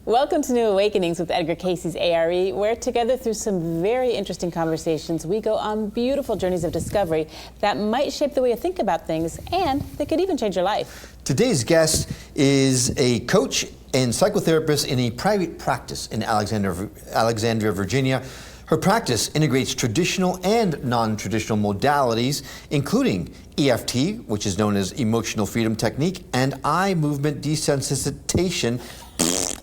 Welcome to New Awakenings with Edgar Cayce's A.R.E, where together through some very interesting conversations, we go on beautiful journeys of discovery that might shape the way you think about things, and that could even change your life. Today's guest is a coach and psychotherapist in a private practice in Alexandria, Virginia. Her practice integrates traditional and non-traditional modalities, including EFT, which is known as Emotional Freedom Technique, and eye movement desensitization.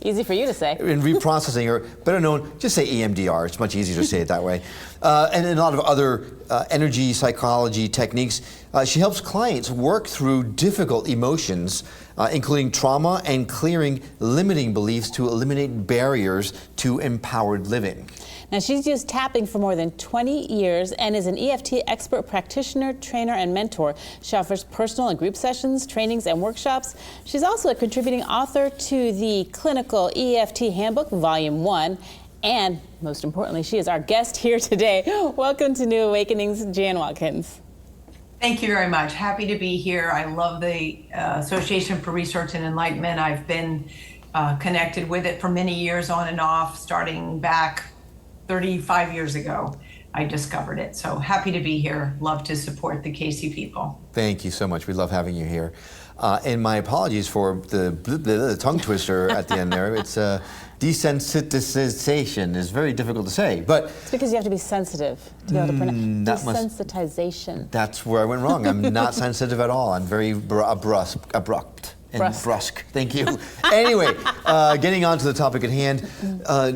Easy for you to say. In reprocessing, or better known, just say EMDR. It's much easier to say it that way. And a lot of other energy psychology techniques. She helps clients work through difficult emotions, including trauma and clearing limiting beliefs to eliminate barriers to empowered living. Now, she's used tapping for more than 20 years and is an EFT expert practitioner, trainer, and mentor. She offers personal and group sessions, trainings, and workshops. She's also a contributing author to the Clinical EFT Handbook, Volume 1. And most importantly, she is our guest here today. Welcome to New Awakenings, Jan Watkins. Thank you very much. Happy to be here. I love the Association for Research and Enlightenment. I've been connected with it for many years on and off, starting back 35 years ago. I discovered it. So happy to be here. Love to support the Cayce people. Thank you so much. We love having you here. And my apologies for the tongue twister at the end there. It's desensitization is very difficult to say, but it's because you have to be sensitive to be able to pronounce desensitization. That's where I went wrong. I'm not sensitive at all. I'm very abrupt. And brusque. Thank you. Anyway, getting on to the topic at hand,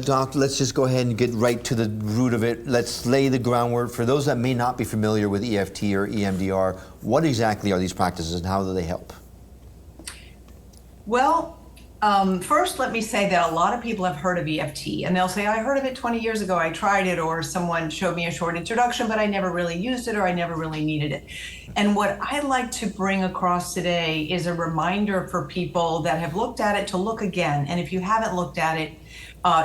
Doc, let's just go ahead and get right to the root of it. Let's lay the groundwork. For those that may not be familiar with EFT or EMDR, what exactly are these practices and how do they help? Well, first let me say that a lot of people have heard of EFT and they'll say, I heard of it 20 years ago, I tried it, or someone showed me a short introduction, but I never really used it, or I never really needed it. And what I'd like to bring across today is a reminder for people that have looked at it to look again. And if you haven't looked at it,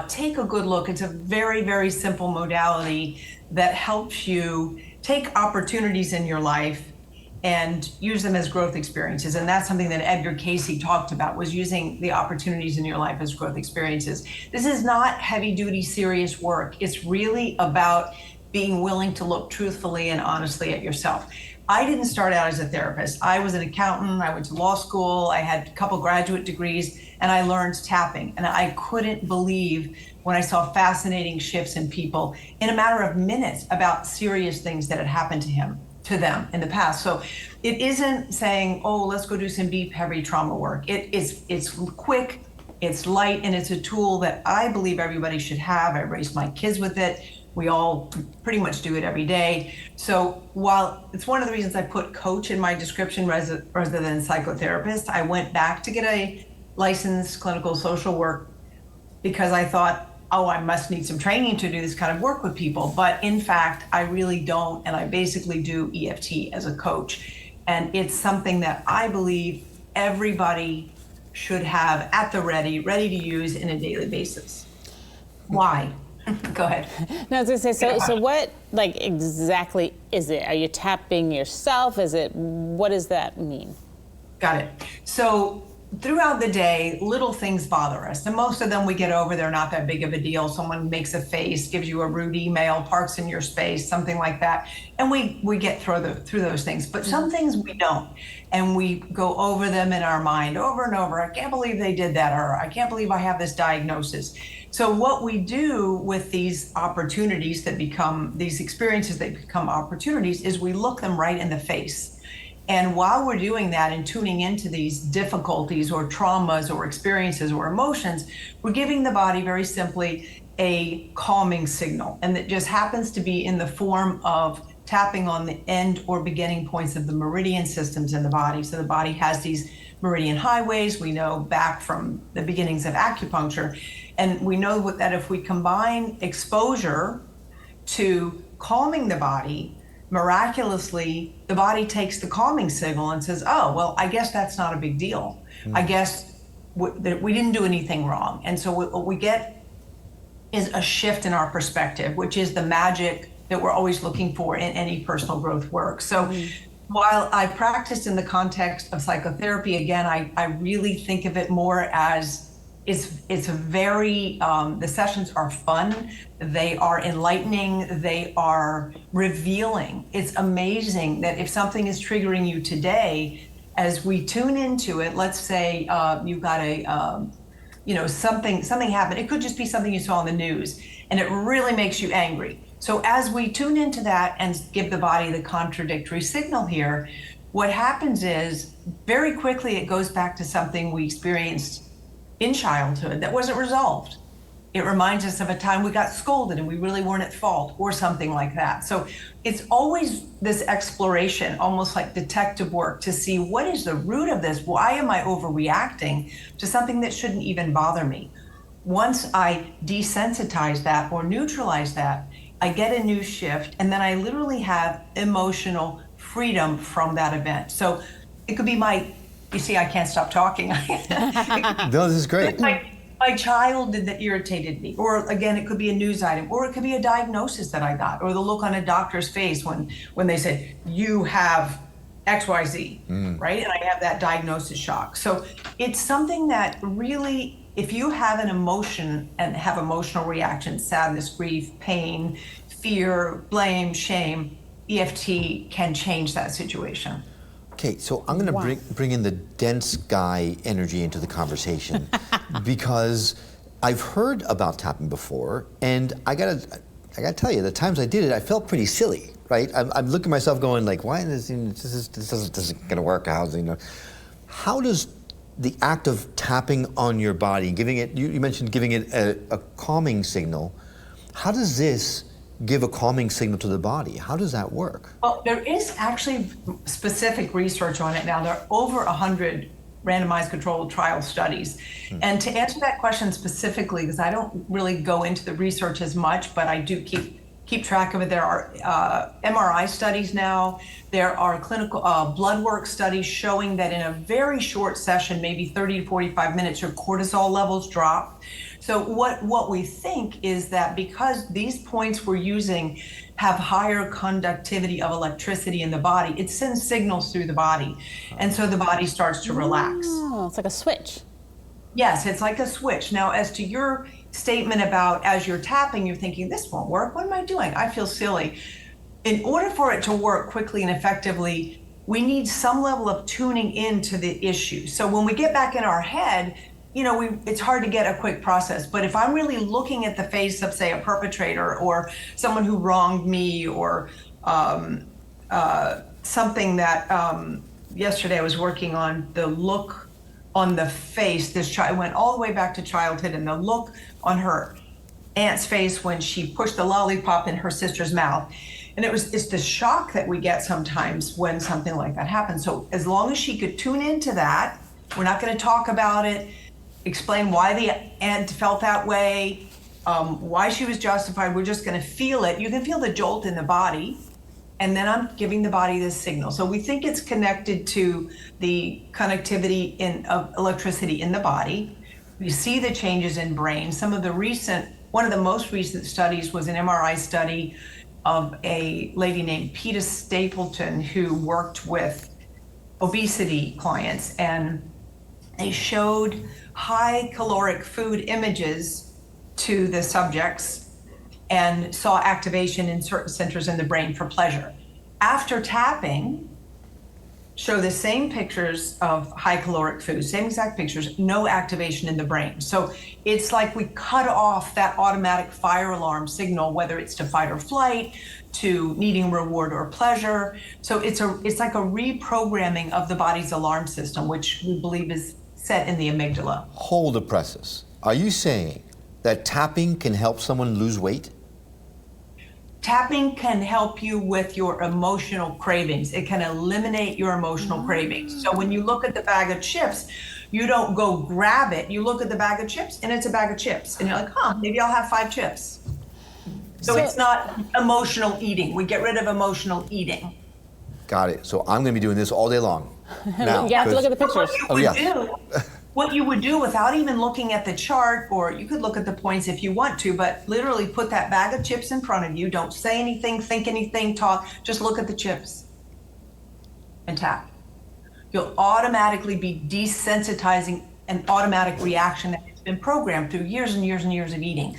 take a good look. It's a very, very simple modality that helps you take opportunities in your life and use them as growth experiences. And that's something that Edgar Cayce talked about, was using the opportunities in your life as growth experiences. This is not heavy duty, serious work. It's really about being willing to look truthfully and honestly at yourself. I didn't start out as a therapist. I was an accountant, I went to law school, I had a couple graduate degrees, and I learned tapping. And I couldn't believe when I saw fascinating shifts in people in a matter of minutes about serious things that had happened to them in the past. So it isn't saying, oh, let's go do some deep, heavy trauma work. It's quick, it's light, and it's a tool that I believe everybody should have. I raised my kids with it. We all pretty much do it every day. So while it's one of the reasons I put coach in my description rather than psychotherapist, I went back to get a licensed clinical social work because I thought, oh, I must need some training to do this kind of work with people. But in fact, I really don't. And I basically do EFT as a coach. And it's something that I believe everybody should have at the ready to use in a daily basis. Why? Go ahead. No, I was gonna say, so what exactly is it? Are you tapping yourself? What does that mean? Got it. So throughout the day, little things bother us. And most of them we get over, they're not that big of a deal. Someone makes a face, gives you a rude email, parks in your space, something like that. And we get through those things, but some things we don't. And we go over them in our mind over and over. I can't believe they did that, or I can't believe I have this diagnosis. So what we do with these opportunities that become, these experiences that become opportunities, is we look them right in the face. And while we're doing that and tuning into these difficulties or traumas or experiences or emotions, we're giving the body very simply a calming signal. And that just happens to be in the form of tapping on the end or beginning points of the meridian systems in the body. So the body has these meridian highways, we know back from the beginnings of acupuncture. And we know that if we combine exposure to calming the body, miraculously, the body takes the calming signal and says, oh, well, I guess that's not a big deal. I guess we didn't do anything wrong. And so what we get is a shift in our perspective, which is the magic that we're always looking for in any personal growth work. So while I practiced in the context of psychotherapy, again, I really think of it more as It's a very, the sessions are fun, they are enlightening, they are revealing. It's amazing that if something is triggering you today, as we tune into it, let's say you've got a, something happened. It could just be something you saw on the news, and it really makes you angry. So as we tune into that and give the body the contradictory signal here, what happens is very quickly it goes back to something we experienced in childhood that wasn't resolved. It reminds us of a time we got scolded and we really weren't at fault, or something like that. So it's always this exploration, almost like detective work, to see what is the root of this? Why am I overreacting to something that shouldn't even bother me? Once I desensitize that or neutralize that, I get a new shift, and then I literally have emotional freedom from that event. So it could be you see, I can't stop talking. No, this is great. My child that irritated me, or again, it could be a news item, or it could be a diagnosis that I got, or the look on a doctor's face when they said, you have XYZ, right? And I have that diagnosis shock. So it's something that really, if you have an emotion and have emotional reactions, sadness, grief, pain, fear, blame, shame, EFT can change that situation. Okay, so I'm going to bring in the dense guy energy into the conversation because I've heard about tapping before, and I gotta tell you, the times I did it, I felt pretty silly, right? I'm looking at myself going like, why is this isn't going to work? How does the act of tapping on your body, giving it, you mentioned giving it a calming signal, how does this give a calming signal to the body? How does that work? Well, there is actually specific research on it now. There are over 100 randomized controlled trial studies. And to answer that question specifically, because I don't really go into the research as much, but I do keep track of it. There are MRI studies now. There are clinical blood work studies showing that in a very short session, maybe 30 to 45 minutes, your cortisol levels drop. So what we think is that because these points we're using have higher conductivity of electricity in the body, it sends signals through the body. And so the body starts to relax. Oh, it's like a switch. Yes, it's like a switch. Now, as to your statement about as you're tapping, you're thinking, this won't work. What am I doing? I feel silly. In order for it to work quickly and effectively, we need some level of tuning into the issue. So when we get back in our head, it's hard to get a quick process. But if I'm really looking at the face of, say, a perpetrator or someone who wronged me, or something that yesterday I was working on, the look on the face, this child went all the way back to childhood, and the look on her aunt's face when she pushed the lollipop in her sister's mouth. And it's the shock that we get sometimes when something like that happens. So as long as she could tune into that, we're not going to talk about it, explain why the aunt felt that way, why she was justified. We're just going to feel it. You can feel the jolt in the body, and then I'm giving the body this signal. So we think it's connected to the connectivity of electricity in the body. We see the changes in brain. One of the most recent studies was an MRI study of a lady named Peta Stapleton who worked with obesity clients, and they showed high caloric food images to the subjects and saw activation in certain centers in the brain for pleasure. After tapping, show the same pictures of high caloric food, same exact pictures, no activation in the brain. So it's like we cut off that automatic fire alarm signal, whether it's to fight or flight, to needing reward or pleasure. So it's like a reprogramming of the body's alarm system, which we believe is set in the amygdala. Hold the presses. Are you saying that tapping can help someone lose weight? Tapping can help you with your emotional cravings. It can eliminate your emotional cravings. So when you look at the bag of chips, you don't go grab it. You look at the bag of chips, and it's a bag of chips. And you're like, maybe I'll have 5 chips. So it's not emotional eating. We get rid of emotional eating. Got it. So I'm going to be doing this all day long. Now, you have to look at the pictures. What you would do without even looking at the chart, or you could look at the points if you want to, but literally put that bag of chips in front of you. Don't say anything, think anything, talk. Just look at the chips and tap. You'll automatically be desensitizing an automatic reaction that is been programmed through years and years and years of eating.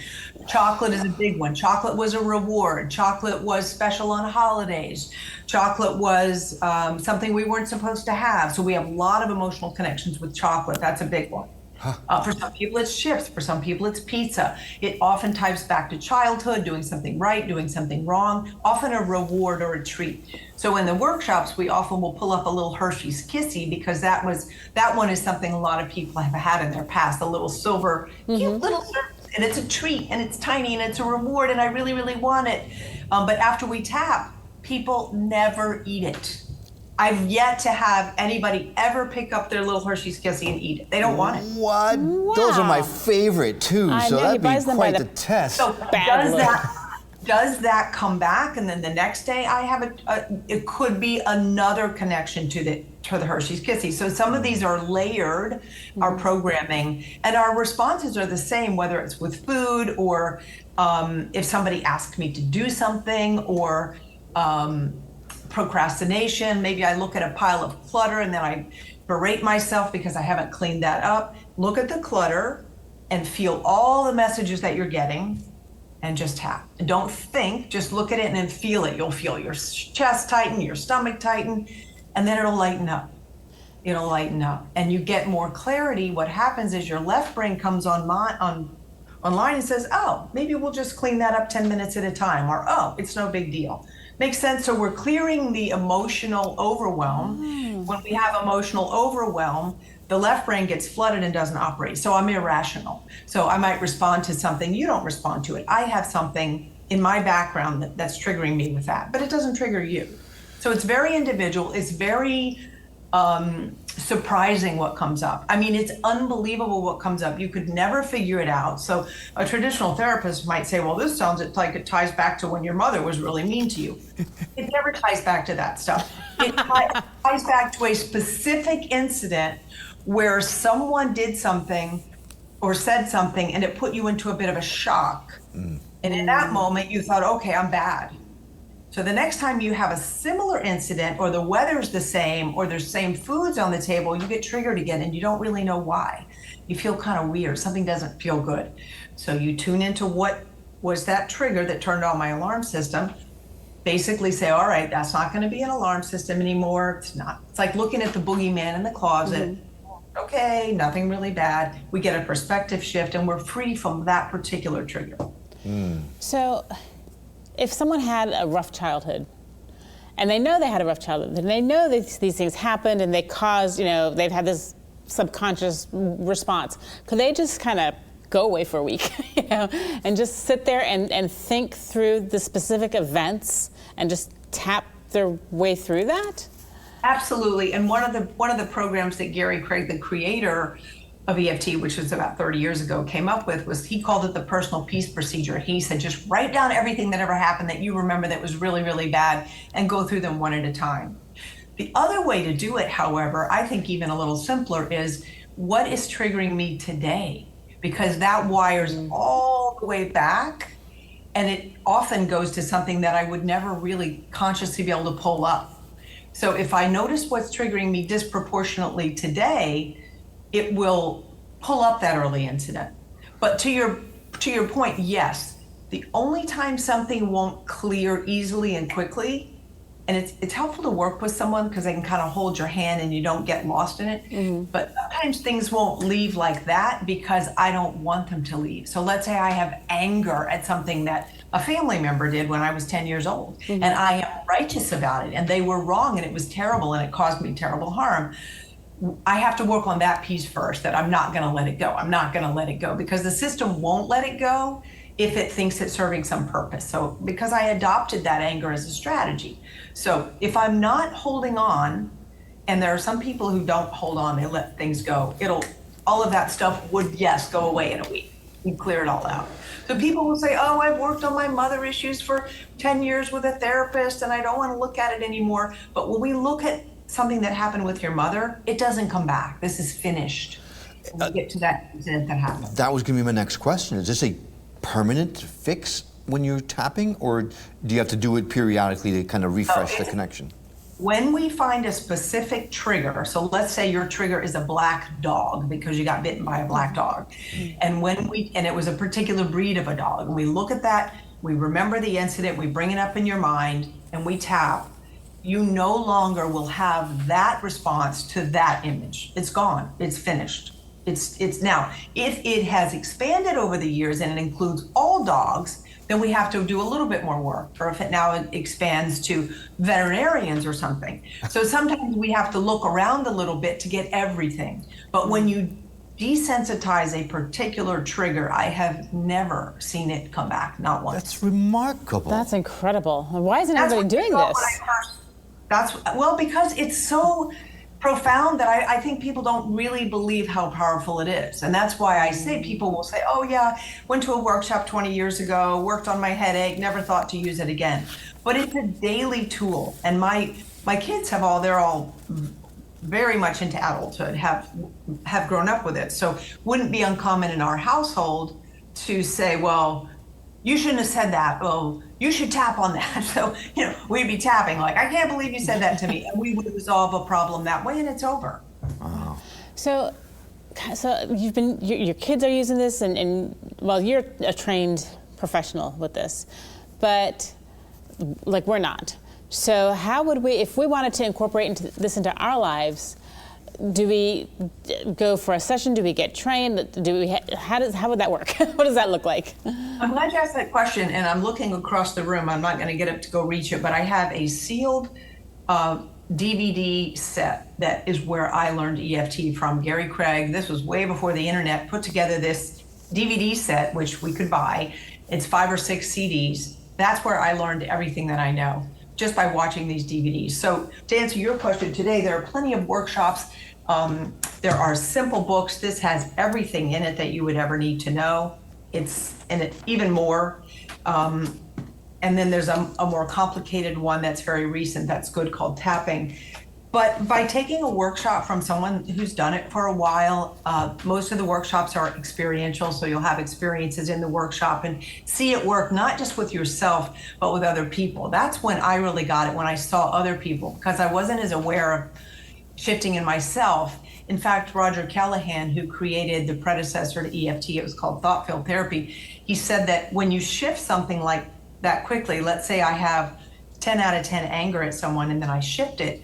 Chocolate is a big one. Chocolate was a reward. Chocolate was special on holidays. Chocolate was something we weren't supposed to have. So we have a lot of emotional connections with chocolate. That's a big one. For some people, it's chips. For some people, it's pizza. It often ties back to childhood, doing something right, doing something wrong, often a reward or a treat. So in the workshops, we often will pull up a little Hershey's Kissy, because that one is something a lot of people have had in their past, a little silver, cute little service. And it's a treat, and it's tiny, and it's a reward, and I really, really want it. But after we tap, people never eat it. I've yet to have anybody ever pick up their little Hershey's Kissy and eat it. They don't want it. What? Wow. Those are my favorite too. I So know, he that'd buys be them by quite the the test. So Bad does that come back, and then the next day I have it could be another connection to the Hershey's Kissy. So some of these are layered, our programming, and our responses are the same, whether it's with food or if somebody asks me to do something, or procrastination. Maybe I look at a pile of clutter and then I berate myself because I haven't cleaned that up. Look at the clutter and feel all the messages that you're getting, and just tap. And don't think, just look at it and then feel it. You'll feel your chest tighten, your stomach tighten, and then it'll lighten up. It'll lighten up, and you get more clarity. What happens is your left brain comes online and says, oh, maybe we'll just clean that up 10 minutes at a time, or oh, it's no big deal. Makes sense. So we're clearing the emotional overwhelm. When we have emotional overwhelm, the left brain gets flooded and doesn't operate. So I'm irrational. So I might respond to something. You don't respond to it. I have something in my background that's triggering me with that, but it doesn't trigger you. So it's very individual. It's very surprising what comes up. I mean, it's unbelievable what comes up. You could never figure it out. So a traditional therapist might say, well, this sounds like it ties back to when your mother was really mean to you. It never ties back to that stuff. It ties back to a specific incident where someone did something or said something and it put you into a bit of a shock. And in that moment, you thought, okay, I'm bad. So the next time you have a similar incident, or the weather's the same, or there's same foods on the table, you get triggered again and you don't really know why. You feel kind of weird. Something doesn't feel good. So you tune into what was that trigger that turned on my alarm system. Basically say, all right, that's not going to be an alarm system anymore. It's not. It's like looking at the boogeyman in the closet. Okay, nothing really bad. We get a perspective shift and we're free from that particular trigger. So if someone had a rough childhood, and they know they had a rough childhood, and they know that these things happened and they caused, they've had this subconscious response, could they just kind of go away for a week, and just sit there and think through the specific events and just tap their way through that? Absolutely. And one of the programs that Gary Craig, the creator of EFT, which was about 30 years ago, came up with, was he called it the personal peace procedure. He said, just write down everything that ever happened that you remember that was really, really bad, and go through them one at a time. The other way to do it, however, I think even a little simpler, is what is triggering me today? Because that wires all the way back, and it often goes to something that I would never really consciously be able to pull up. So if I notice what's triggering me disproportionately today, it will pull up that early incident. But to your point, yes, the only time something won't clear easily and quickly, and it's helpful to work with someone because they can kind of hold your hand and you don't get lost in it. But sometimes things won't leave like that because I don't want them to leave. So let's say I have anger at something that a family member did when I was 10 years old, and I am righteous about it, and they were wrong, and it was terrible, and it caused me terrible harm. I have to work on that piece first, that I'm not going to let it go. I'm not going to let it go, because the system won't let it go if it thinks it's serving some purpose. So because I adopted that anger as a strategy. So if I'm not holding on, and there are some people who don't hold on, they let things go, all of that stuff would, yes, go away in a week. We'd clear it all out. So people will say, oh, I've worked on my mother issues for 10 years with a therapist and I don't want to look at it anymore. But when we look at something that happened with your mother, it doesn't come back. This is finished. When we get to that incident that happened. That was going to be my next question. Is this a permanent fix when you're tapping, or do you have to do it periodically to kind of refresh the connection? when we find a specific trigger, so let's say your trigger is a black dog because you got bitten by a black dog, and it was a particular breed of a dog, and we look at that, we remember the incident, we bring it up in your mind, and we tap, you no longer will have that response to that image. It's gone. It's finished. It's now, if it has expanded over the years and it includes all dogs, then we have to do a little bit more work. Or if it now expands to veterinarians or something. So sometimes we have to look around a little bit to get everything. But when you desensitize a particular trigger, I have never seen it come back, not once. That's remarkable. That's incredible. Why isn't everybody doing this? Because it's so profound that I think people don't really believe how powerful it is. And that's why I say, people will say, oh yeah, went to a workshop 20 years ago, worked on my headache, never thought to use it again. But it's a daily tool. And my kids they're all very much into adulthood, have grown up with it. So wouldn't be uncommon in our household to say, well, you shouldn't have said that. Well, you should tap on that. So, we'd be tapping like, I can't believe you said that to me. And we would resolve a problem that way and it's over. Wow. So your kids are using this and well, you're a trained professional with this, but like we're not. So how would we, if we wanted to incorporate this into our lives, do we go for a session? Do we get trained? How would that work? What does that look like? I'm glad you asked that question, and I'm looking across the room. I'm not going to get up to go reach it, but I have a sealed DVD set that is where I learned EFT from. Gary Craig, this was way before the internet, put together this DVD set, which we could buy. It's 5 or 6 CDs. That's where I learned everything that I know, just by watching these DVDs. So to answer your question today, there are plenty of workshops. There are simple books. This has everything in it that you would ever need to know. It's in it even more. And then there's a more complicated one that's very recent that's good called Tapping. But by taking a workshop from someone who's done it for a while, most of the workshops are experiential, so you'll have experiences in the workshop and see it work, not just with yourself, but with other people. That's when I really got it, when I saw other people, because I wasn't as aware of shifting in myself. In fact, Roger Callahan, who created the predecessor to EFT, it was called thought field therapy, he said that when you shift something like that quickly, let's say I have 10 out of 10 anger at someone and then I shift it,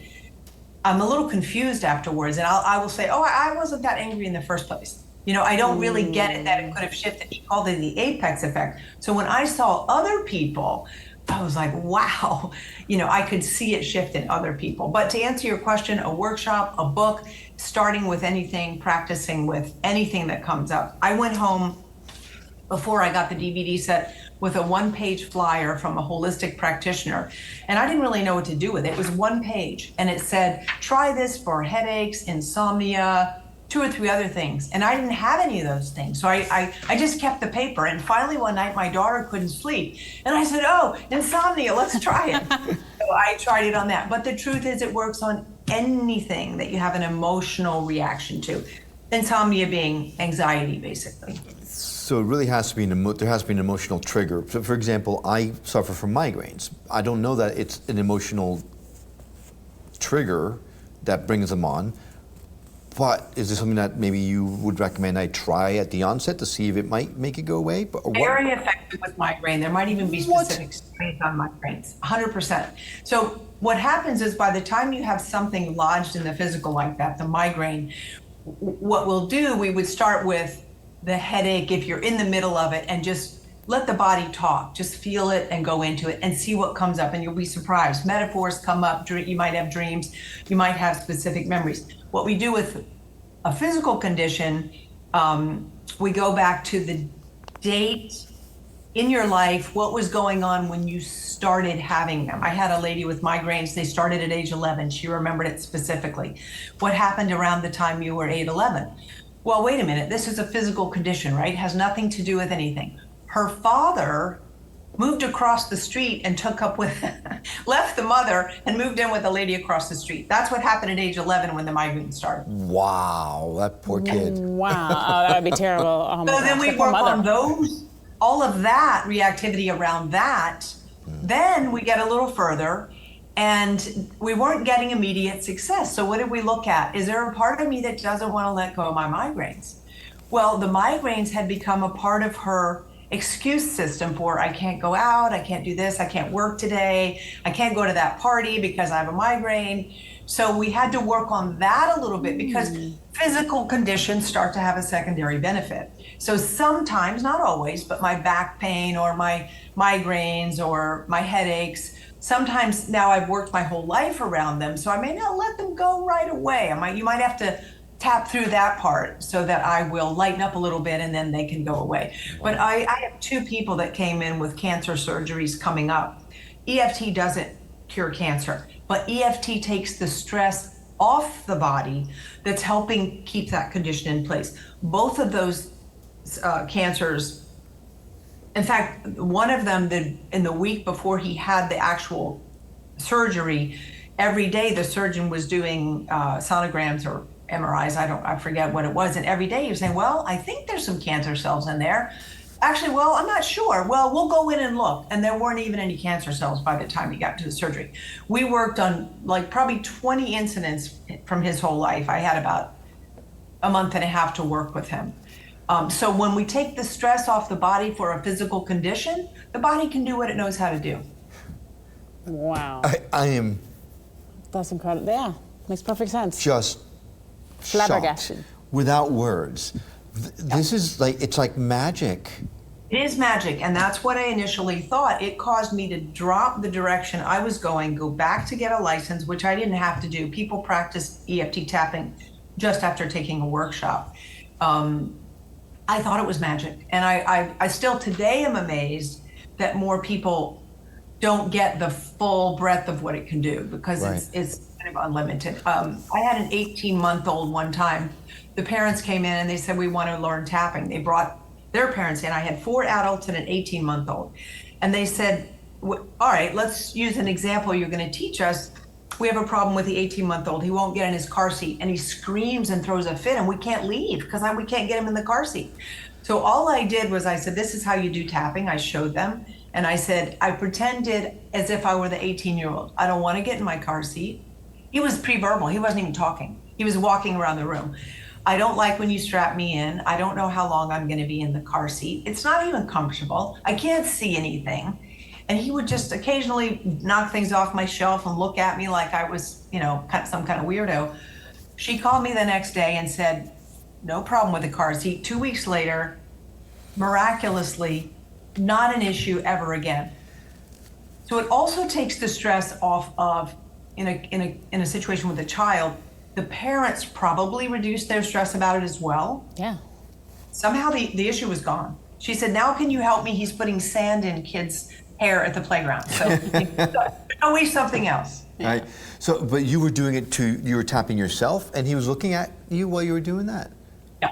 I'm a little confused afterwards, and I will say, oh, I wasn't that angry in the first place. I don't really get it that it could have shifted. He called it the apex effect. So when I saw other people, I was like, wow, I could see it shift in other people. But to answer your question, a workshop, a book, starting with anything, practicing with anything that comes up. I went home before I got the DVD set with a 1-page flyer from a holistic practitioner. And I didn't really know what to do with it. It was 1 page. And it said, try this for headaches, insomnia, 2 or 3 other things. And I didn't have any of those things. So I just kept the paper. And finally one night my daughter couldn't sleep. And I said, oh, insomnia, let's try it. So I tried it on that. But the truth is it works on anything that you have an emotional reaction to. Insomnia being anxiety, basically. So it really has to be there has to be an emotional trigger. So for example, I suffer from migraines. I don't know that it's an emotional trigger that brings them on, but is this something that maybe you would recommend I try at the onset to see if it might make it go away? Very effective with migraine. There might even be specific strains on migraines, 100%. So what happens is by the time you have something lodged in the physical like that, the migraine, what we'll do, we would start with the headache if you're in the middle of it and just let the body talk. Just feel it and go into it and see what comes up, and you'll be surprised. Metaphors come up, you might have dreams, you might have specific memories. What we do with a physical condition, we go back to the date in your life, what was going on when you started having them. I had a lady with migraines, they started at age 11. She remembered it specifically. What happened around the time you were 8-11? Well, wait a minute, this is a physical condition, right? Has nothing to do with anything. Her father moved across the street and took up with, left the mother and moved in with a lady across the street. That's what happened at age 11 when the migraine started. Wow, that poor kid. Wow, oh, that would be terrible. Oh, so then we work on those, all of that reactivity around that. Then we get a little further And we weren't getting immediate success. So what did we look at? Is there a part of me that doesn't want to let go of my migraines? Well, the migraines had become a part of her excuse system for, I can't go out, I can't do this, I can't work today, I can't go to that party because I have a migraine. So we had to work on that a little bit because physical conditions start to have a secondary benefit. So sometimes, not always, but my back pain or my migraines or my headaches, sometimes now I've worked my whole life around them, so I may not let them go right away. You might have to tap through that part so that I will lighten up a little bit and then they can go away. But I have 2 people that came in with cancer surgeries coming up. EFT doesn't cure cancer, but EFT takes the stress off the body that's helping keep that condition in place. Both of those cancers, in fact, one of them, in the week before he had the actual surgery, every day the surgeon was doing sonograms or MRIs, I forget what it was, and every day he was saying, well, I think there's some cancer cells in there. Actually, well, I'm not sure. Well, we'll go in and look. And there weren't even any cancer cells by the time he got to the surgery. We worked on like probably 20 incidents from his whole life. I had about a month and a half to work with him. So when we take the stress off the body for a physical condition, the body can do what it knows how to do. Wow. I am That's incredible. Yeah, makes perfect sense. just Flabbergasted. shocked, without words. This is like, it's like magic. It is magic, and that's what I initially thought. It caused me to drop the direction I was going, go back to get a license, which I didn't have to do. People practice EFT tapping just after taking a workshop. I thought it was magic, and I still today am amazed that more people don't get the full breadth of what it can do, because Right. it's kind of unlimited. I had an 18-month-old one time. The parents came in and they said, we want to learn tapping. They brought their parents in. I had 4 adults and an 18-month-old. And they said, all right, let's use an example you're going to teach us. We have a problem with the 18-month-old. He won't get in his car seat, and he screams and throws a fit, and we can't leave because we can't get him in the car seat. So all I did was I said, this is how you do tapping. I showed them. And I said, I pretended as if I were the 18-year-old. I don't want to get in my car seat. He was pre-verbal. He wasn't even talking. He was walking around the room. I don't like when you strap me in. I don't know how long I'm going to be in the car seat. It's not even comfortable. I can't see anything. And he would just occasionally knock things off my shelf and look at me like I was, some kind of weirdo. She called me the next day and said, no problem with the car seat. 2 weeks later, miraculously, not an issue ever again. So it also takes the stress off of, in a situation with a child, the parents probably reduced their stress about it as well. Yeah. Somehow the issue was gone. She said, now can you help me? He's putting sand in kids' hair at the playground. So always something else. Right. So, but you were doing it you were tapping yourself, and he was looking at you while you were doing that. Yeah.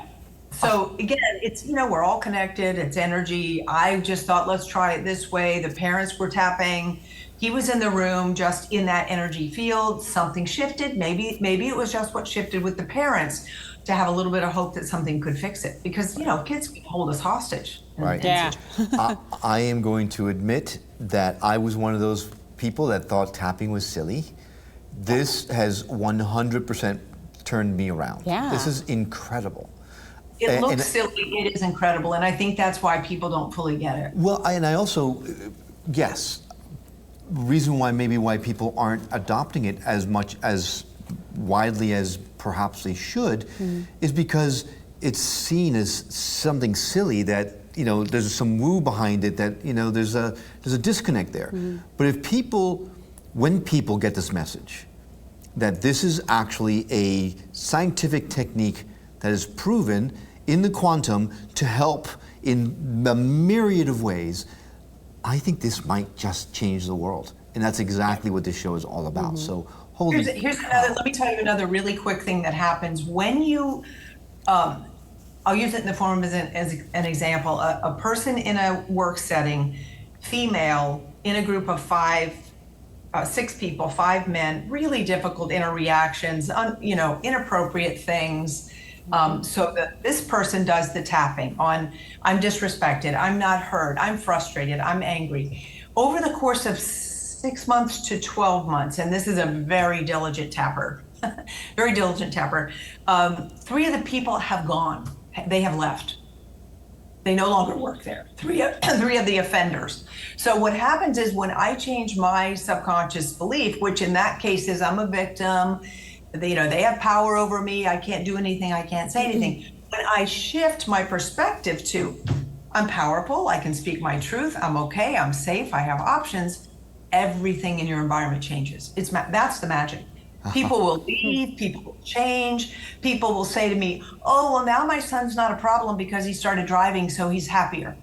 So again, it's, we're all connected. It's energy. I just thought, let's try it this way. The parents were tapping. He was in the room, just in that energy field. Something shifted. Maybe it was just what shifted with the parents, to have a little bit of hope that something could fix it. Because, kids can hold us hostage. Right. Yeah. I am going to admit that I was one of those people that thought tapping was silly. This has 100% turned me around. Yeah. This is incredible. It looks silly. It is incredible. And I think that's why people don't fully get it. Well, and I also, yes, reason why people aren't adopting it as much as widely as perhaps they should is because it's seen as something silly that, there's some woo behind it, that, there's a disconnect there. But when people get this message that this is actually a scientific technique that is proven in the quantum to help in a myriad of ways, I think this might just change the world. And that's exactly what this show is all about. So Here's another, let me tell you another really quick thing that happens when you, I'll use it in the form as an example. A person in a work setting, female, in a group of 6 people, 5 men, really difficult interreactions, inappropriate things. So this person does the tapping on, I'm disrespected, I'm not heard, I'm frustrated, I'm angry. Over the course of 6 months to 12 months, and this is a very diligent tapper, very diligent tapper. 3 of the people have gone. They have left. They no longer work there. Three of the offenders. So what happens is when I change my subconscious belief, which in that case is I'm a victim, they have power over me, I can't do anything, I can't say anything. When I shift my perspective to I'm powerful, I can speak my truth, I'm okay, I'm safe, I have options, everything in your environment changes. That's the magic. People will leave, people will change, people will say to me, oh, well, now my son's not a problem because he started driving, so he's happier.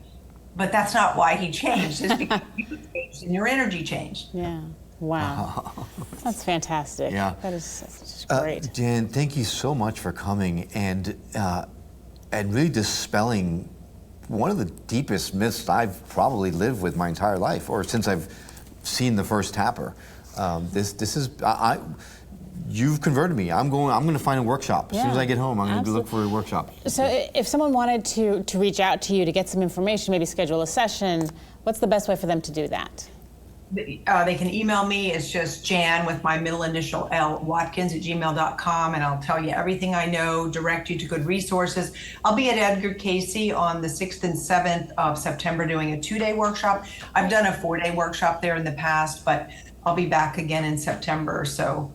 But that's not why he changed. It's because you changed and your energy changed. Yeah. Wow. That's fantastic. Yeah. That's great. Jan, thank you so much for coming and really dispelling one of the deepest myths I've probably lived with my entire life, or since I've seen the first tapper. You've converted me. I'm going to find a workshop. As soon as I get home, I'm going to look for a workshop. So if someone wanted to reach out to you to get some information, maybe schedule a session, what's the best way for them to do that? They can email me. It's just Jan with my middle initial L, Watkins @gmail.com, and I'll tell you everything I know, direct you to good resources. I'll be at Edgar, Cayce on the 6th and 7th of September doing a 2-day workshop. I've done a 4-day workshop there in the past, but I'll be back again in September. So,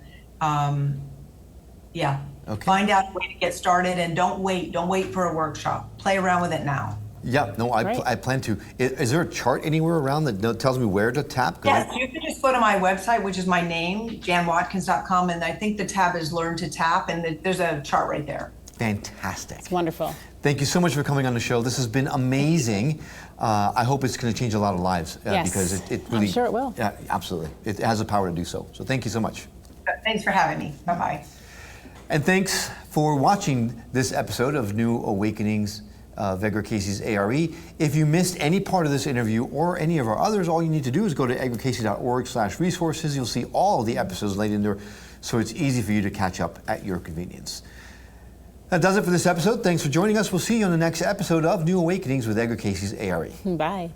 yeah. Okay. Find out a way to get started and don't wait. Don't wait for a workshop. Play around with it now. Yeah, no, I plan to. Is there a chart anywhere around that tells me where to tap? Yes, you can just go to my website, which is my name, janwatkins.com, and I think the tab is Learn to Tap, and there's a chart right there. Fantastic. It's wonderful. Thank you so much for coming on the show. This has been amazing. I hope it's going to change a lot of lives because it really. I'm sure it will. Yeah, absolutely. It has the power to do so. So thank you so much. Thanks for having me. Bye-bye. And thanks for watching this episode of New Awakenings of Edgar Cayce's A.R.E. If you missed any part of this interview or any of our others, all you need to do is go to edgarcayce.org/resources. You'll see all of the episodes laid in there, so it's easy for you to catch up at your convenience. That does it for this episode. Thanks for joining us. We'll see you on the next episode of New Awakenings with Edgar Cayce's A.R.E. Bye.